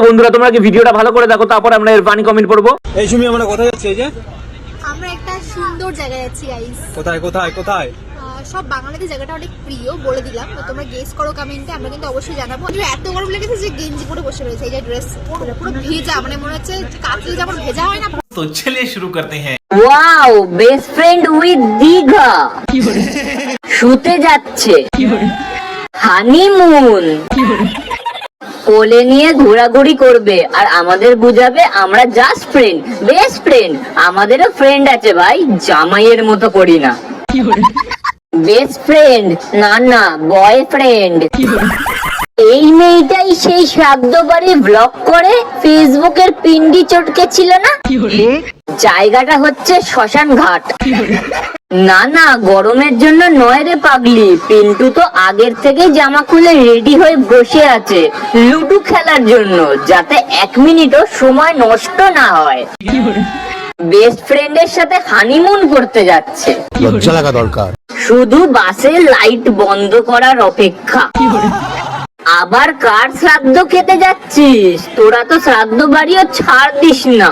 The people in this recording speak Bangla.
বন্ধুরা তোমরা কি ভিডিওটা ভালো করে দেখো, তারপর আমরা এর ফানি কমেন্ট করবো। এই সুমি আমরা কোথায় যাচ্ছি? এই যে আমরা একটা সুন্দর জায়গায় যাচ্ছি গাইস। কোথায় কোথায় কোথায়? সব বাঙালিদের জায়গাটা অনেক প্রিয় বলে দিলাম, তো তোমরা গেস করো কমেন্টে, আমরা কিন্তু অবশ্যই জানাবো। কিন্তু এত গরম লেগেছে যে গেঞ্জি পরে বসে রয়েছে, এই যে ড্রেস পুরো ভেজা, মানে মনে হচ্ছে কাচলে যেমন ভেজা হয় না। तो चलिए शुरू करते हैं। Wow, best friend with Digha শুতে যাচ্ছে, হানিমুন কোলে নিয়ে ঘোরাঘুরি করবে আর আমাদের বুঝাবে আমরা জাস্ট ফ্রেন্ড, বেস্ট ফ্রেন্ড। আমাদেরও ফ্রেন্ড আছে ভাই, জামাইয়ের মতো করি না। বেস্ট ফ্রেন্ড না না, বয়ফ্রেন্ড। এই মেয়েটাই সেই শ্রাদ্ধ বাড়ি ব্লগ করে ফেসবুকের পিন্ডি চটকে ছিল না? জায়গাটা হচ্ছে শ্মশান ঘাট। না না, গরমের জন্য নয় রে পাগলি, পিন্টু তো আগের থেকে জামা খুলে রেডি হয়ে বসে আছে লুডো খেলার জন্য, যাতে 1 মিনিটও সময় নষ্ট না হয়। বেস্ট ফ্রেন্ডের সাথে হানিমুন করতে যাচ্ছে, লজ্জা লাগা দরকার। শুধু বাসের লাইট বন্ধ করার অপেক্ষা। আবার কার শ্রাদ্ধ খেতে যাচ্ছিস? তোরা তো শ্রাদ্ধ বাড়িও ছাড় দিস না।